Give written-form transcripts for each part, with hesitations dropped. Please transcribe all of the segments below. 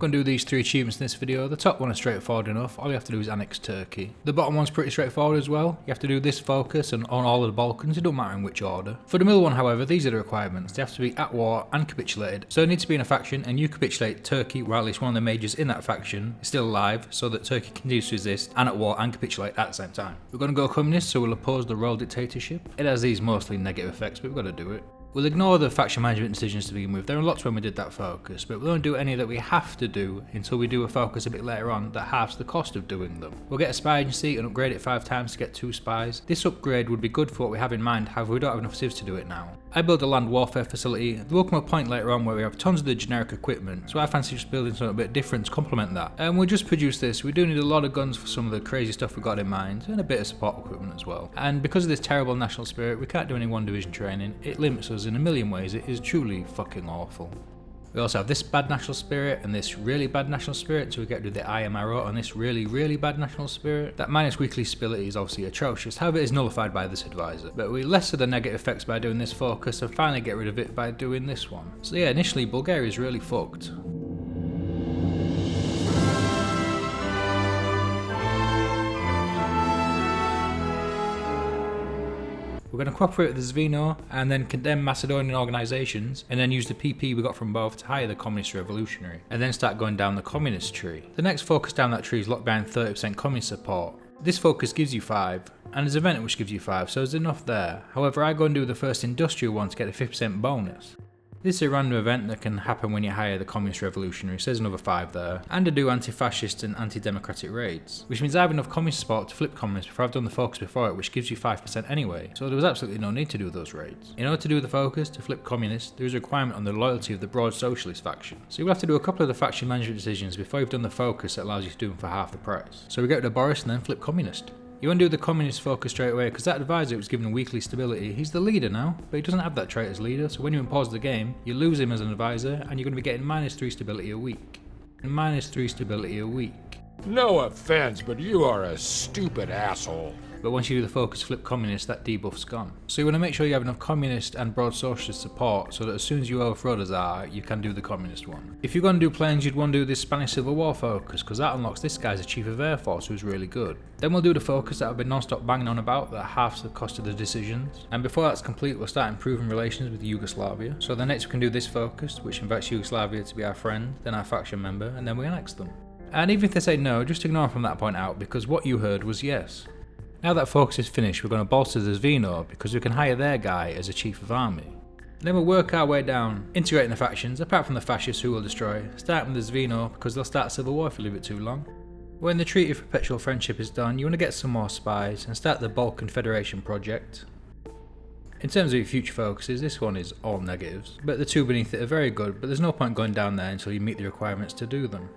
Going to do these 3 achievements in this video. The top one is straightforward enough, all you have to do is annex Turkey. The bottom one's pretty straightforward as well, you have to do this focus and on all of the Balkans, it don't matter in which order. For the middle one however, these are the requirements, they have to be at war and capitulated. So they need to be in a faction and you capitulate Turkey while at least one of the majors in that faction is still alive so that Turkey continues to exist and at war and capitulate at the same time. We're going to go communist, so we'll oppose the royal dictatorship. It has these mostly negative effects but we've got to do it. We'll ignore the faction management decisions to begin with, there are lots when we did that focus, but we won't do any that we have to do until we do a focus a bit later on that halves the cost of doing them. We'll get a spy agency and upgrade it 5 times to get 2 spies. This upgrade would be good for what we have in mind, however we don't have enough civs to do it now. I build a land warfare facility, there will come a point later on where we have tons of the generic equipment, so I fancy just building something a bit different to complement that. And we'll just produce this, we do need a lot of guns for some of the crazy stuff we've got in mind, and a bit of support equipment as well. And because of this terrible national spirit, we can't do any 1 division training, it limits us in a million ways. It is truly fucking awful. We also have this bad national spirit and this really bad national spirit, so we get rid of the IMRO and this really bad national spirit. That minus weekly stability is obviously atrocious, however it is nullified by this advisor. But we lessen the negative effects by doing this focus and finally get rid of it by doing this one. So yeah, initially Bulgaria is really fucked. We're going to cooperate with the Zvino and then condemn Macedonian organisations and then use the PP we got from both to hire the communist revolutionary and then start going down the communist tree. The next focus down that tree is locked behind 30% communist support. This focus gives you 5 and there's an event which gives you 5, so there's enough there. However, I go and do the first industrial one to get a 50% bonus. This is a random event that can happen when you hire the communist revolutionary, so there's another 5 there. And I do anti-fascist and anti-democratic raids, which means I have enough communist support to flip communist before I've done the focus before it, which gives you 5% anyway, so there was absolutely no need to do those raids. In order to do the focus, to flip communist, there is a requirement on the loyalty of the broad socialist faction. So you'll have to do a couple of the faction management decisions before you've done the focus that allows you to do them for half the price. So we go to Boris and then flip communist. You want to do the communist focus straight away because that advisor was given weekly stability. He's the leader now, but he doesn't have that trait as leader, so when you impose the game, you lose him as an advisor and you're going to be getting -3 stability a week. -3 stability a week. No offense, but you are a stupid asshole. But once you do the focus flip communist, that debuff's gone. So you want to make sure you have enough communist and broad socialist support so that as soon as you overthrow the Tsar, you can do the communist one. If you're going to do planes, you'd want to do this Spanish Civil War focus because that unlocks this guy as a Chief of Air Force who's really good. Then we'll do the focus that I've been non-stop banging on about that halves the cost of the decisions. And before that's complete, we'll start improving relations with Yugoslavia. So then next we can do this focus, which invites Yugoslavia to be our friend, then our faction member, and then we annex them. And even if they say no, just ignore from that point out because what you heard was yes. Now that focus is finished, we're going to bolster the Zvino because we can hire their guy as a chief of army. Then we'll work our way down, integrating the factions, apart from the fascists who will destroy, starting with the Zvino because they'll start civil war if you leave it too long. When the Treaty of Perpetual Friendship is done, you want to get some more spies and start the Balkan Federation project. In terms of your future focuses, this one is all negatives, but the 2 beneath it are very good, but there's no point going down there until you meet the requirements to do them.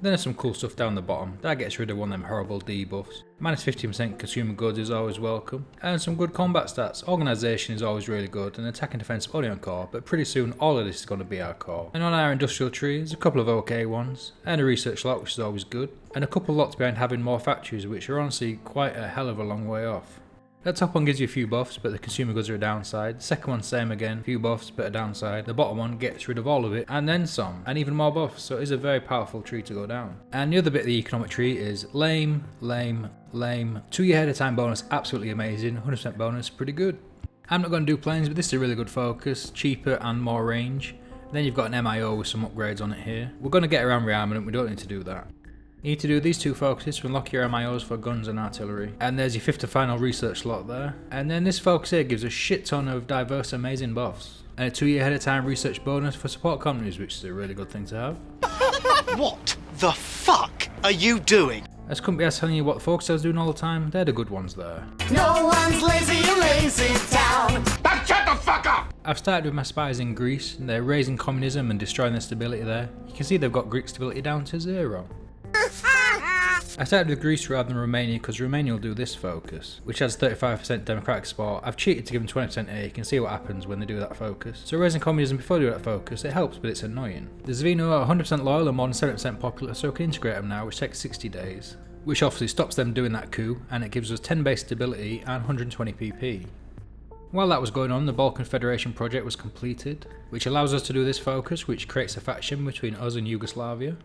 Then there's some cool stuff down the bottom, that gets rid of one of them horrible debuffs. -15% consumer goods is always welcome, and some good combat stats. Organisation is always really good, and attack and defence only on core, but pretty soon all of this is going to be our core. And on our industrial tree, there's a couple of OK ones, and a research lot which is always good, and a couple lots behind having more factories which are honestly quite a hell of a long way off. That top one gives you a few buffs, but the consumer goods are a downside. The second one same again, few buffs but a downside. The bottom one gets rid of all of it and then some, and even more buffs, so it is a very powerful tree to go down. And the other bit of the economic tree is lame. 2-year ahead of time bonus, absolutely amazing. 100% bonus, pretty good. I'm not going to do planes, but this is a really good focus, cheaper and more range. Then you've got an MIO with some upgrades on it here. We're going to get around rearmament, we don't need to do that. You need to do these 2 focuses to unlock your MIOs for guns and artillery. And there's your 5th and final research slot there. And then this focus here gives a shit ton of diverse amazing buffs. And a 2-year ahead of time research bonus for support companies, which is a really good thing to have. What the fuck are you doing? As company is telling you what the focus is doing all the time, they're the good ones there. No one's lazy in lazy town. Now shut the fuck up! I've started with my spies in Greece, and they're raising communism and destroying their stability there. You can see they've got Greek stability down to 0. I started with Greece rather than Romania because Romania will do this focus, which has 35% democratic support. I've cheated to give them 20% A, you can see what happens when they do that focus. So raising communism before they do that focus, it helps but it's annoying. The Zvino are 100% loyal and more than 70% popular, so we can integrate them now, which takes 60 days. Which obviously stops them doing that coup, and it gives us 10 base stability and 120 PP. While that was going on, the Balkan Federation project was completed, which allows us to do this focus, which creates a faction between us and Yugoslavia.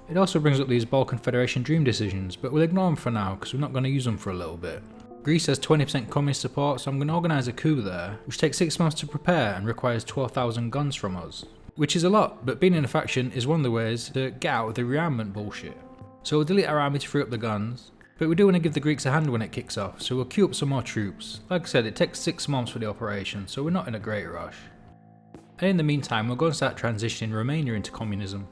It also brings up these Balkan Federation dream decisions, but we'll ignore them for now because we're not going to use them for a little bit. Greece has 20% communist support, so I'm going to organise a coup there, which takes 6 months to prepare and requires 12,000 guns from us. Which is a lot, but being in a faction is one of the ways to get out of the rearmament bullshit. So we'll delete our army to free up the guns, but we do want to give the Greeks a hand when it kicks off, so we'll queue up some more troops. Like I said, it takes 6 months for the operation, so we're not in a great rush. And in the meantime, we'll go and start transitioning Romania into communism.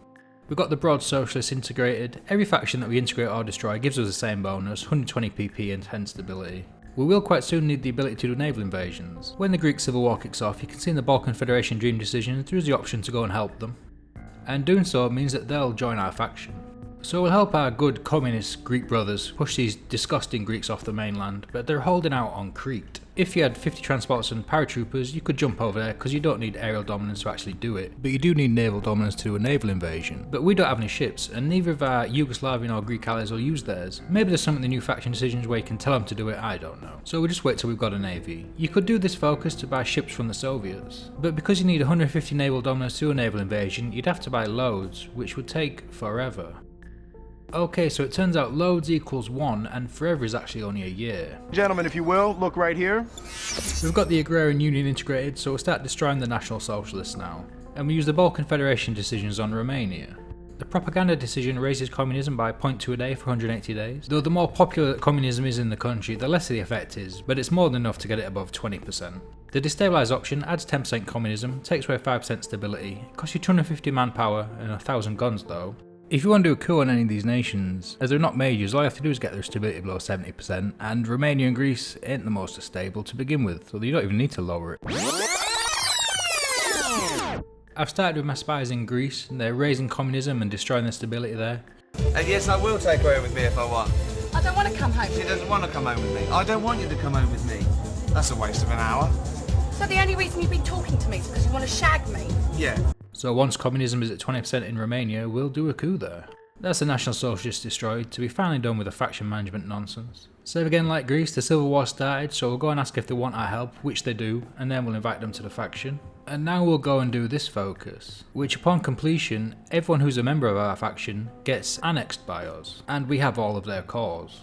We've got the broad socialists integrated. Every faction that we integrate or destroy gives us the same bonus, 120 PP and 10 stability. We will quite soon need the ability to do naval invasions. When the Greek Civil War kicks off, you can see in the Balkan Federation dream decisions there is the option to go and help them. And doing so means that they'll join our faction. So we'll help our good communist Greek brothers push these disgusting Greeks off the mainland, but they're holding out on Crete. If you had 50 transports and paratroopers, you could jump over there because you don't need aerial dominance to actually do it, but you do need naval dominance to do a naval invasion. But we don't have any ships, and neither of our Yugoslavian or Greek allies will use theirs. Maybe there's something in the new faction decisions where you can tell them to do it, I don't know. So we'll just wait till we've got a navy. You could do this focus to buy ships from the Soviets, but because you need 150 naval dominance to do a naval invasion, you'd have to buy loads, which would take forever. Okay, so it turns out loads equals 1 and forever is actually only a year. Gentlemen, if you will, look right here. We've got the Agrarian Union integrated, so we'll start destroying the National Socialists now. And we use the Balkan Federation decisions on Romania. The propaganda decision raises communism by 0.2 a day for 180 days. Though the more popular that communism is in the country, the less the effect is, but it's more than enough to get it above 20%. The destabilise option adds 10% communism, takes away 5% stability, it costs you 250 manpower and 1,000 guns though. If you want to do a coup on any of these nations, as they're not majors, all you have to do is get their stability below 70%, and Romania and Greece ain't the most stable to begin with, so you don't even need to lower it. I've started with my spies in Greece, and they're raising communism and destroying the stability there. And yes, I will take her home with me if I want. I don't want to come home. She doesn't want to come home with me. I don't want you to come home with me. That's a waste of an hour. So the only reason you've been talking to me is because you want to shag me? Yeah. So once communism is at 20% in Romania, we'll do a coup there. That's the National Socialists destroyed, to be finally done with the faction management nonsense. Same again like Greece, the Civil War started, so we'll go and ask if they want our help, which they do, and then we'll invite them to the faction. And now we'll go and do this focus, which upon completion, everyone who's a member of our faction gets annexed by us, and we have all of their cores.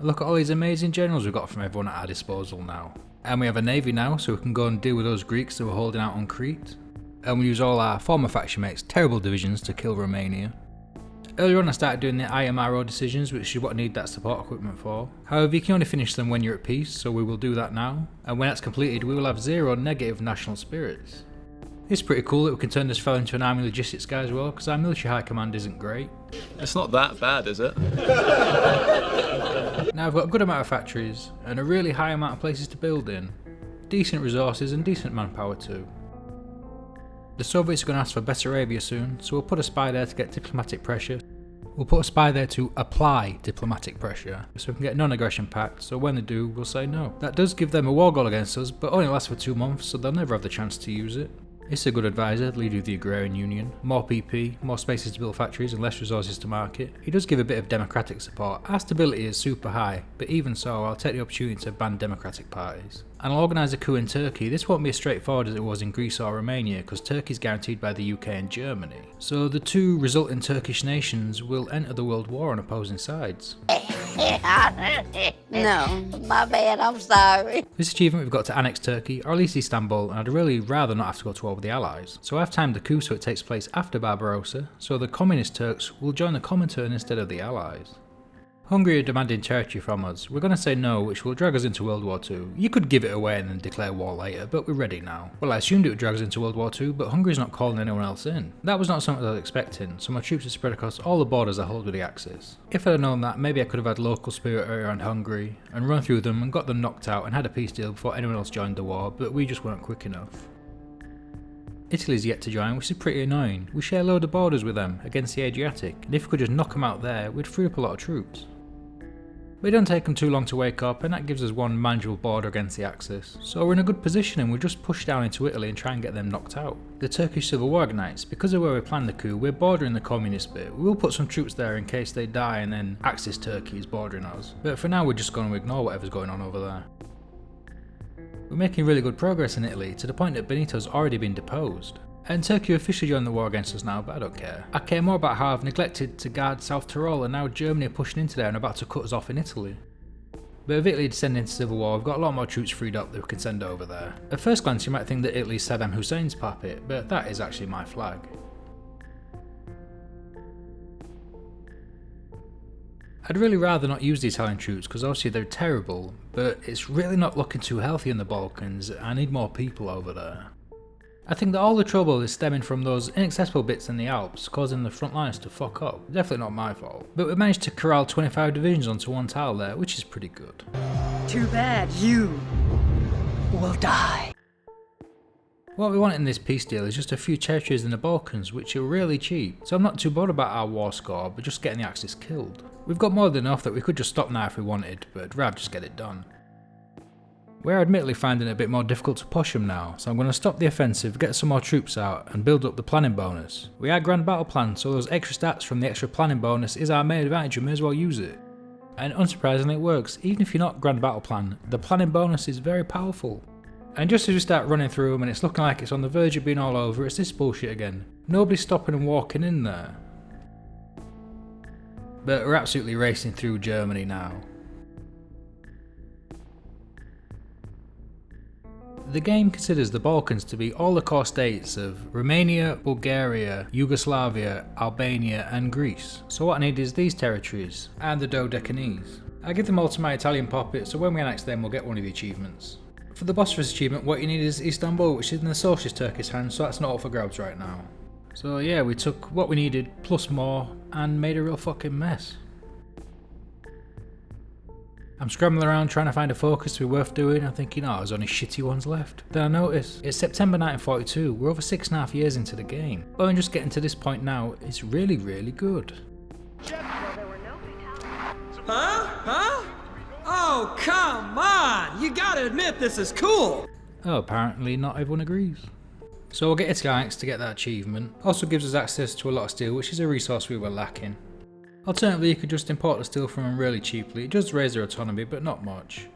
Look at all these amazing generals we've got from everyone at our disposal now. And we have a navy now, so we can go and deal with those Greeks that were holding out on Crete. And we use all our former faction mates' terrible divisions to kill Romania. Earlier on I started doing the IMRO decisions, which is what I need that support equipment for. However, you can only finish them when you're at peace, so we will do that now. And when that's completed, we will have 0 negative national spirits. It's pretty cool that we can turn this fella into an army logistics guy as well, because our military high command isn't great. It's not that bad, is it? Now I've got a good amount of factories, and a really high amount of places to build in. Decent resources and decent manpower too. The Soviets are going to ask for Bessarabia soon, so we'll put a spy there to get diplomatic pressure. We'll put a spy there to apply diplomatic pressure, so we can get a non-aggression pact, so when they do, we'll say no. That does give them a war goal against us, but only lasts for 2 months, so they'll never have the chance to use it. It's a good advisor, leader of the Agrarian Union. More PP, more spaces to build factories and less resources to market. He does give a bit of democratic support. Our stability is super high, but even so, I'll take the opportunity to ban democratic parties. And I'll organise a coup in Turkey. This won't be as straightforward as it was in Greece or Romania, because Turkey's guaranteed by the UK and Germany. So the two resulting Turkish nations will enter the World War on opposing sides. No, my bad, I'm sorry. This achievement we've got to annex Turkey, or at least Istanbul, and I'd really rather not have to go to war with the Allies. So I've timed the coup so it takes place after Barbarossa, so the Communist Turks will join the Comintern instead of the Allies. Hungary are demanding territory from us. We're going to say no, which will drag us into World War II. You could give it away and then declare war later, but we're ready now. Well, I assumed it would drag us into World War II, but Hungary's not calling anyone else in. That was not something I was expecting, so my troops are spread across all the borders I hold with the Axis. If I'd have known that, maybe I could have had local spirit around Hungary, and run through them and got them knocked out and had a peace deal before anyone else joined the war, but we just weren't quick enough. Italy's yet to join, which is pretty annoying. We share a load of borders with them, against the Adriatic, and if we could just knock them out there, we'd free up a lot of troops. But it don't take them too long to wake up, and that gives us one manageable border against the Axis. So we're in a good position and we'll just push down into Italy and try and get them knocked out. The Turkish Civil War ignites. Because of where we planned the coup, we're bordering the communist bit. We will put some troops there in case they die and then Axis Turkey is bordering us. But for now we're just going to ignore whatever's going on over there. We're making really good progress in Italy, to the point that Benito's already been deposed. And Turkey officially joined the war against us now, but I don't care. I care more about how I've neglected to guard South Tyrol, and now Germany are pushing into there and about to cut us off in Italy. But if Italy descends into civil war, we've got a lot more troops freed up that we can send over there. At first glance you might think that Italy's Saddam Hussein's puppet, but that is actually my flag. I'd really rather not use the Italian troops because obviously they're terrible, but it's really not looking too healthy in the Balkans. I need more people over there. I think that all the trouble is stemming from those inaccessible bits in the Alps, causing the front lines to fuck up. Definitely not my fault. But we managed to corral 25 divisions onto one tile there, which is pretty good. Too bad you will die. What we want in this peace deal is just a few territories in the Balkans, which are really cheap, so I'm not too bothered about our war score, but just getting the Axis killed. We've got more than enough that we could just stop now if we wanted, but I'd rather just get it done. We're admittedly finding it a bit more difficult to push them now, so I'm going to stop the offensive, get some more troops out, and build up the planning bonus. We are Grand Battle Plan, so those extra stats from the extra planning bonus is our main advantage, we may as well use it. And unsurprisingly it works, even if you're not Grand Battle Plan, the planning bonus is very powerful. And just as we start running through them and it's looking like it's on the verge of being all over, it's this bullshit again. Nobody's stopping and walking in there. But we're absolutely racing through Germany now. The game considers the Balkans to be all the core states of Romania, Bulgaria, Yugoslavia, Albania and Greece. So what I need is these territories, and the Dodecanese. I give them all to my Italian puppet, so when we annex them we'll get one of the achievements. For the Bosporus achievement, what you need is Istanbul, which is in the Socialist Turkish hands, so that's not up for grabs right now. So yeah, we took what we needed, plus more, and made a real fucking mess. I'm scrambling around trying to find a focus to be worth doing. I'm thinking, oh, there's only shitty ones left. Then I notice, it's September 1942, we're over 6.5 years into the game. But I'm just getting to this point now, it's really, really good. Huh? Oh, come on! You gotta admit this is cool! Oh, apparently not everyone agrees. So we'll get Italians to get that achievement. Also gives us access to a lot of steel, which is a resource we were lacking. Alternatively, you could just import the steel from them really cheaply. It does raise their autonomy, but not much.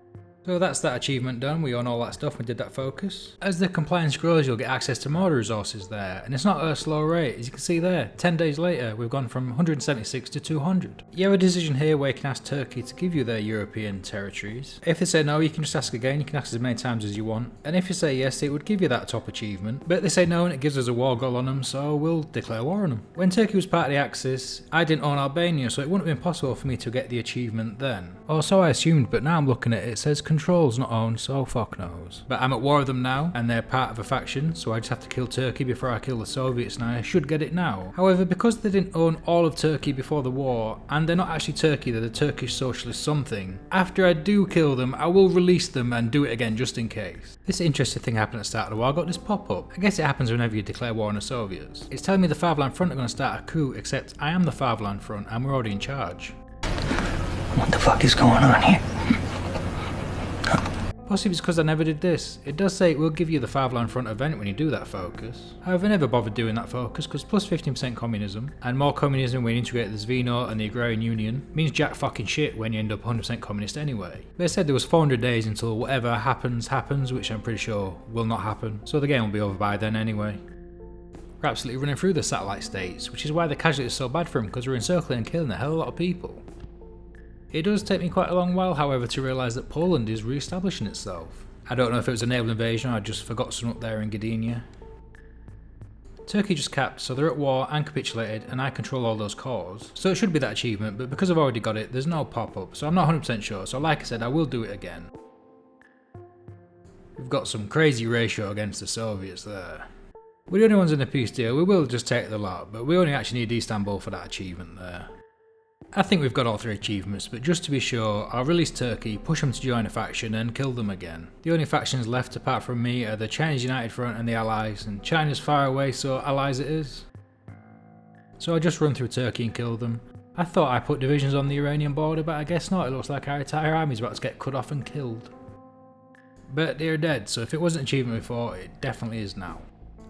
So that's that achievement done, we own all that stuff, we did that focus. As the compliance grows, you'll get access to more resources there, and it's not at a slow rate. As you can see there, 10 days later, we've gone from 176 to 200. You have a decision here where you can ask Turkey to give you their European territories. If they say no, you can just ask again, you can ask as many times as you want. And if you say yes, it would give you that top achievement. But if they say no, and it gives us a war goal on them, so we'll declare war on them. When Turkey was part of the Axis, I didn't own Albania, so it wouldn't have been possible for me to get the achievement then. Or so I assumed, but now I'm looking at it, it says controls not owned, so fuck knows. But I'm at war with them now, and they're part of a faction, so I just have to kill Turkey before I kill the Soviets, and I should get it now. However, because they didn't own all of Turkey before the war, and they're not actually Turkey, they're the Turkish Socialist something, after I do kill them, I will release them and do it again just in case. This interesting thing happened at the start of the war, I got this pop-up. I guess it happens whenever you declare war on the Soviets. It's telling me the Fatherland Front are going to start a coup, except I am the Fatherland Front and we're already in charge. What the fuck is going on here? Possibly it's because I never did this. It does say it will give you the Fatherland Front event when you do that focus. However, I never bothered doing that focus because plus 15% communism, and more communism when you integrate the Zvino and the Agrarian Union, means jack fucking shit when you end up 100% communist anyway. They said there was 400 days until whatever happens, which I'm pretty sure will not happen, so the game will be over by then anyway. We're absolutely running through the satellite states, which is why the casualty is so bad for them, because we're encircling and killing a hell of a lot of people. It does take me quite a long while, however, to realise that Poland is re-establishing itself. I don't know if it was a naval invasion or I just forgot something up there in Gdynia. Turkey just capped, so they're at war and capitulated, and I control all those cores. So it should be that achievement, but because I've already got it, there's no pop-up, so I'm not 100% sure, so like I said, I will do it again. We've got some crazy ratio against the Soviets there. We're the only ones in the peace deal, we will just take the lot, but we only actually need Istanbul for that achievement there. I think we've got all 3 achievements, but just to be sure, I'll release Turkey, push them to join a faction and kill them again. The only factions left apart from me are the Chinese United Front and the Allies, and China's far away, so Allies it is. So I just run through Turkey and kill them. I thought I put divisions on the Iranian border, but I guess not. It looks like our entire army's about to get cut off and killed. But they're dead, so if it wasn't achievement before, it definitely is now.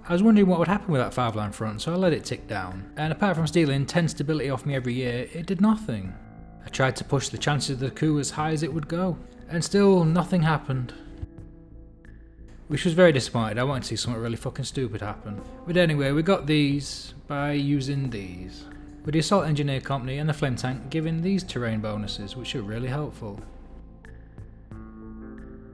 I was wondering what would happen with that 5-line front, so I let it tick down, and apart from stealing 10 stability off me every year, it did nothing. I tried to push the chances of the coup as high as it would go, and still nothing happened. Which was very disappointed. I wanted to see something really fucking stupid happen. But anyway, we got these by using these. With the Assault Engineer Company and the Flame Tank giving these terrain bonuses, which are really helpful.